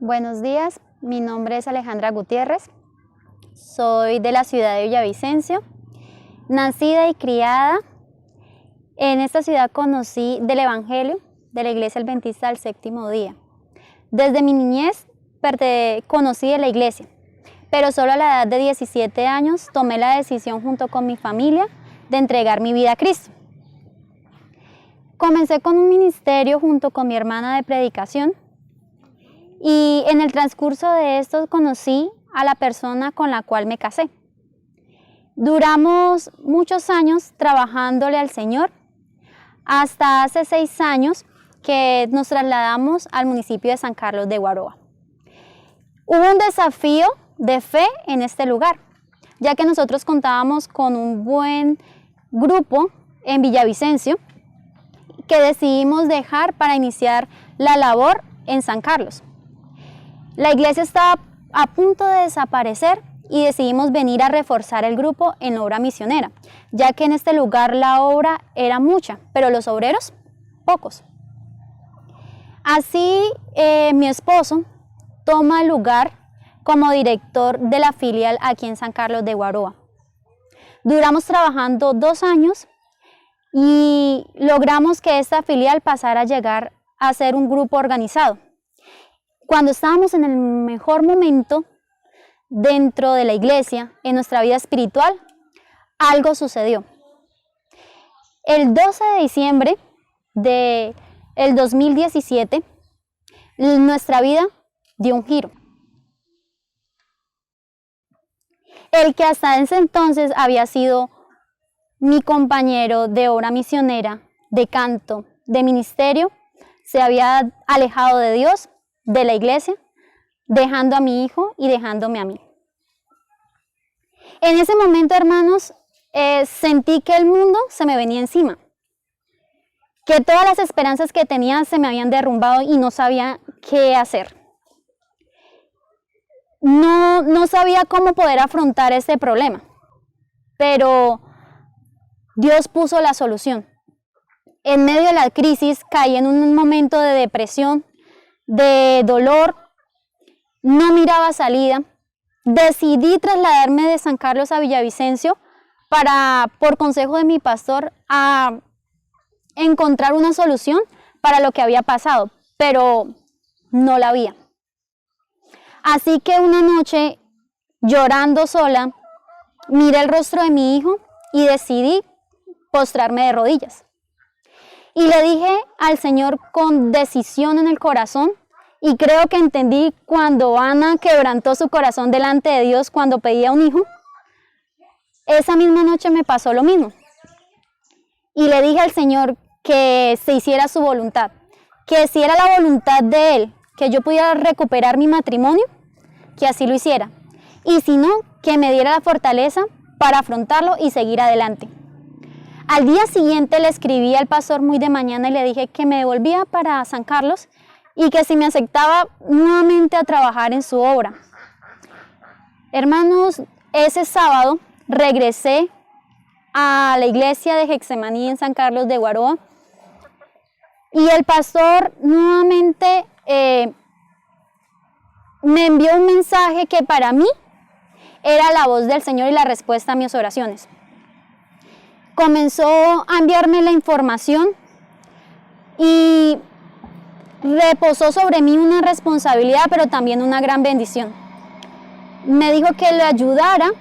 Buenos días, mi nombre es Alejandra Gutiérrez, soy de la ciudad de Villavicencio, nacida y criada. En esta ciudad conocí del Evangelio de la Iglesia Adventista del Séptimo Día. Desde mi niñez conocí de la iglesia, pero solo a la edad de 17 años tomé la decisión junto con mi familia de entregar mi vida a Cristo. Comencé con un ministerio junto con mi hermana de predicación y en el transcurso de esto conocí a la persona con la cual me casé. Duramos muchos años trabajándole al Señor, hasta hace 6 años que nos trasladamos al municipio de San Carlos de Guaroa. Hubo un desafío de fe en este lugar, ya que nosotros contábamos con un buen grupo en Villavicencio que decidimos dejar para iniciar la labor en San Carlos. La iglesia estaba a punto de desaparecer y decidimos venir a reforzar el grupo en obra misionera, ya que en este lugar la obra era mucha, pero los obreros, pocos. Así, mi esposo toma el lugar como director de la filial aquí en San Carlos de Guaroa. Duramos trabajando 2 años y logramos que esta filial pasara a llegar a ser un grupo organizado. Cuando estábamos en el mejor momento dentro de la iglesia, en nuestra vida espiritual, algo sucedió. El 12 de diciembre del 2017, nuestra vida dio un giro. El que hasta ese entonces había sido mi compañero de obra misionera, de canto, de ministerio, se había alejado de Dios, de la iglesia, dejando a mi hijo y dejándome a mí. En ese momento, hermanos, sentí que el mundo se me venía encima, que todas las esperanzas que tenía se me habían derrumbado y no sabía qué hacer. No sabía cómo poder afrontar ese problema, pero Dios puso la solución. En medio de la crisis caí en un momento de depresión, de dolor, no miraba salida. Decidí trasladarme de San Carlos a Villavicencio por consejo de mi pastor, a encontrar una solución para lo que había pasado, pero no la había. Así que una noche, llorando sola, miré el rostro de mi hijo y decidí postrarme de rodillas. Y le dije al Señor con decisión en el corazón, y creo que entendí cuando Ana quebrantó su corazón delante de Dios cuando pedía un hijo. Esa misma noche me pasó lo mismo. Y le dije al Señor que se hiciera su voluntad, que si era la voluntad de Él, que yo pudiera recuperar mi matrimonio, que así lo hiciera. Y si no, que me diera la fortaleza para afrontarlo y seguir adelante. Al día siguiente le escribí al pastor muy de mañana y le dije que me devolvía para San Carlos y que si me aceptaba nuevamente a trabajar en su obra. Hermanos, ese sábado regresé a la iglesia de Getsemaní en San Carlos de Guaroa y el pastor nuevamente me envió un mensaje que para mí era la voz del Señor y la respuesta a mis oraciones. Comenzó a enviarme la información y reposó sobre mí una responsabilidad, pero también una gran bendición. Me dijo que le ayudara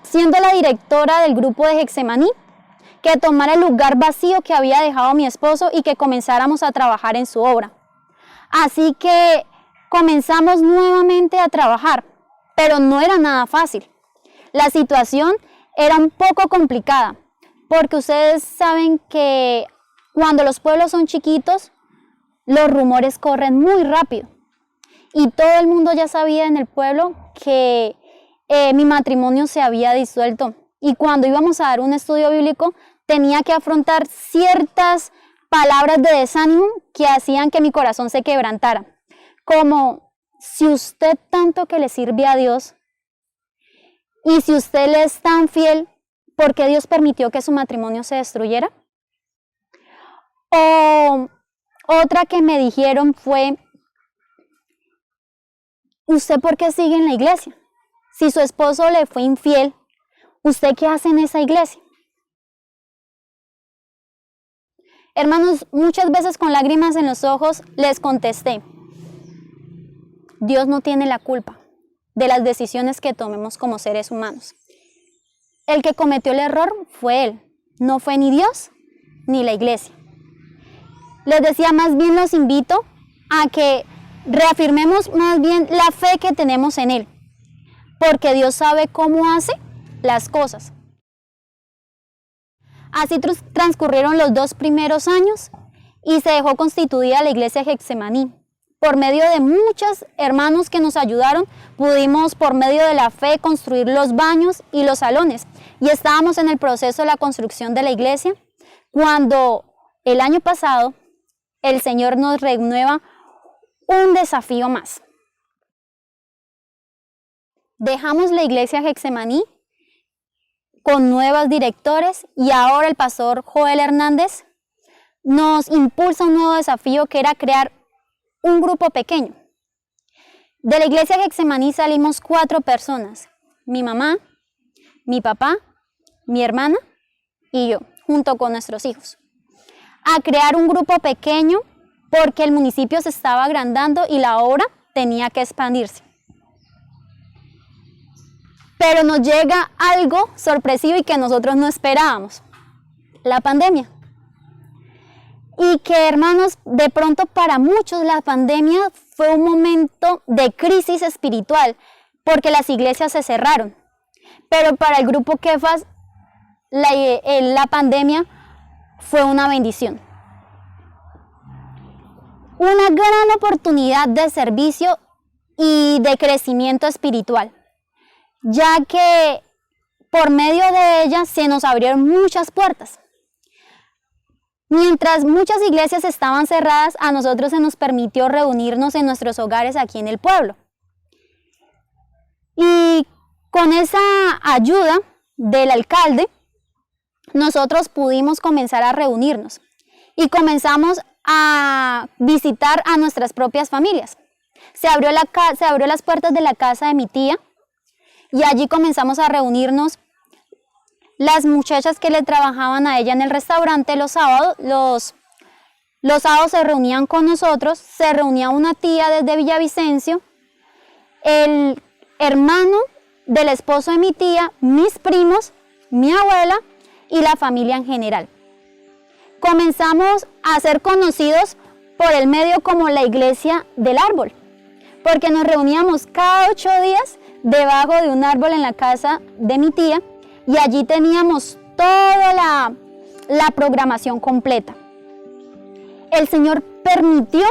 siendo la directora del grupo de Getsemaní, que tomara el lugar vacío que había dejado mi esposo y que comenzáramos a trabajar en su obra. Así que comenzamos nuevamente a trabajar, pero no era nada fácil. La situación era un poco complicada, porque ustedes saben que cuando los pueblos son chiquitos, los rumores corren muy rápido. Y todo el mundo ya sabía en el pueblo que mi matrimonio se había disuelto. Y cuando íbamos a dar un estudio bíblico, tenía que afrontar ciertas palabras de desánimo que hacían que mi corazón se quebrantara. Como, si usted tanto que le sirve a Dios, y si usted le es tan fiel, ¿por qué Dios permitió que su matrimonio se destruyera? O otra que me dijeron fue ¿usted por qué sigue en la iglesia? Si su esposo le fue infiel, ¿usted qué hace en esa iglesia? Hermanos, muchas veces con lágrimas en los ojos les contesté, Dios no tiene la culpa de las decisiones que tomemos como seres humanos. El que cometió el error fue Él, no fue ni Dios ni la iglesia. Les decía, más bien los invito a que reafirmemos más bien la fe que tenemos en Él, porque Dios sabe cómo hace las cosas. Así transcurrieron los 2 primeros años y se dejó constituida la iglesia Getsemaní. Por medio de muchos hermanos que nos ayudaron, pudimos por medio de la fe construir los baños y los salones. Y estábamos en el proceso de la construcción de la iglesia cuando el año pasado el Señor nos renueva un desafío más. Dejamos la iglesia Getsemaní con nuevos directores y ahora el pastor Joel Hernández nos impulsa un nuevo desafío que era crear un grupo pequeño. De la iglesia Getsemaní salimos 4 personas, mi mamá, mi papá, mi hermana y yo, junto con nuestros hijos, a crear un grupo pequeño porque el municipio se estaba agrandando y la obra tenía que expandirse. Pero nos llega algo sorpresivo y que nosotros no esperábamos, la pandemia. Y que, hermanos, de pronto para muchos la pandemia fue un momento de crisis espiritual, porque las iglesias se cerraron. Pero para el grupo Kefas, la pandemia fue una bendición. Una gran oportunidad de servicio y de crecimiento espiritual, ya que por medio de ella se nos abrieron muchas puertas. Mientras muchas iglesias estaban cerradas, a nosotros se nos permitió reunirnos en nuestros hogares aquí en el pueblo. Y con esa ayuda del alcalde, nosotros pudimos comenzar a reunirnos y comenzamos a visitar a nuestras propias familias. Se abrió las puertas de la casa de mi tía y allí comenzamos a reunirnos. Las muchachas que le trabajaban a ella en el restaurante los sábados se reunían con nosotros, se reunía una tía desde Villavicencio, el hermano del esposo de mi tía, mis primos, mi abuela y la familia en general. Comenzamos a ser conocidos por el medio como la iglesia del árbol, porque nos reuníamos cada 8 días debajo de un árbol en la casa de mi tía y allí teníamos toda la programación completa. El Señor permitió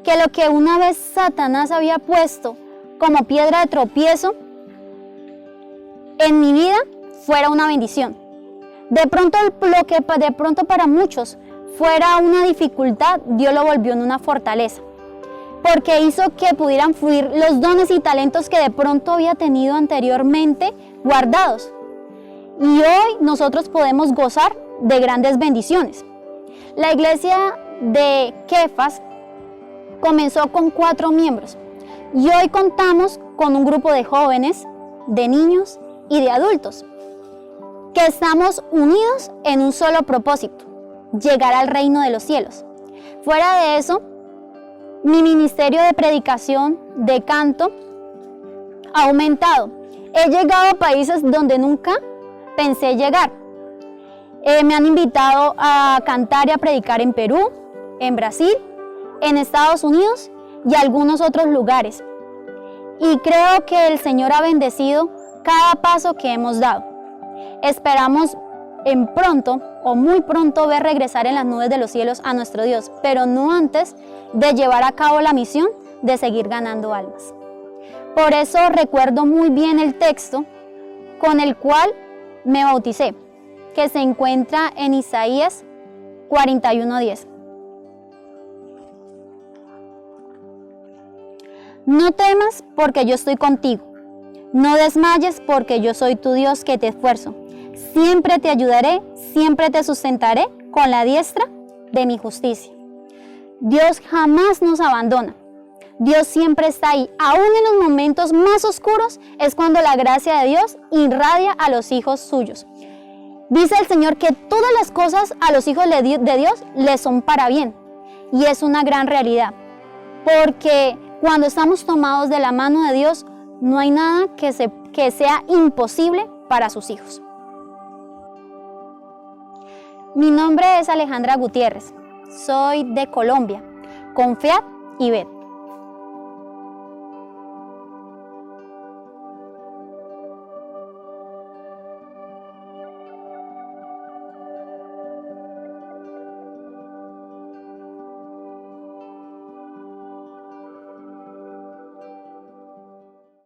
que lo que una vez Satanás había puesto como piedra de tropiezo en mi vida fuera una bendición. De pronto lo que de pronto para muchos fuera una dificultad, Dios lo volvió en una fortaleza, porque hizo que pudieran fluir los dones y talentos que de pronto había tenido anteriormente guardados. Y hoy nosotros podemos gozar de grandes bendiciones. La iglesia de Kefas comenzó con 4 miembros y hoy contamos con un grupo de jóvenes, de niños y de adultos que estamos unidos en un solo propósito: llegar al reino de los cielos. Fuera de eso, mi ministerio de predicación, de canto, ha aumentado. He llegado a países donde nunca pensé llegar. Me han invitado a cantar y a predicar en Perú, en Brasil, en Estados Unidos y algunos otros lugares. Y creo que el Señor ha bendecido cada paso que hemos dado. Esperamos en pronto o muy pronto ver regresar en las nubes de los cielos a nuestro Dios, pero no antes de llevar a cabo la misión de seguir ganando almas. Por eso recuerdo muy bien el texto con el cual me bauticé, que se encuentra en Isaías 41:10. No temas porque yo estoy contigo, no desmayes porque yo soy tu Dios que te esfuerzo. Siempre te ayudaré, siempre te sustentaré con la diestra de mi justicia. Dios jamás nos abandona. Dios siempre está ahí. Aún en los momentos más oscuros es cuando la gracia de Dios irradia a los hijos suyos. Dice el Señor que todas las cosas a los hijos de Dios les son para bien. Y es una gran realidad. Porque cuando estamos tomados de la mano de Dios, no hay nada que sea imposible para sus hijos. Mi nombre es Alejandra Gutiérrez. Soy de Colombia. Confiad y ved.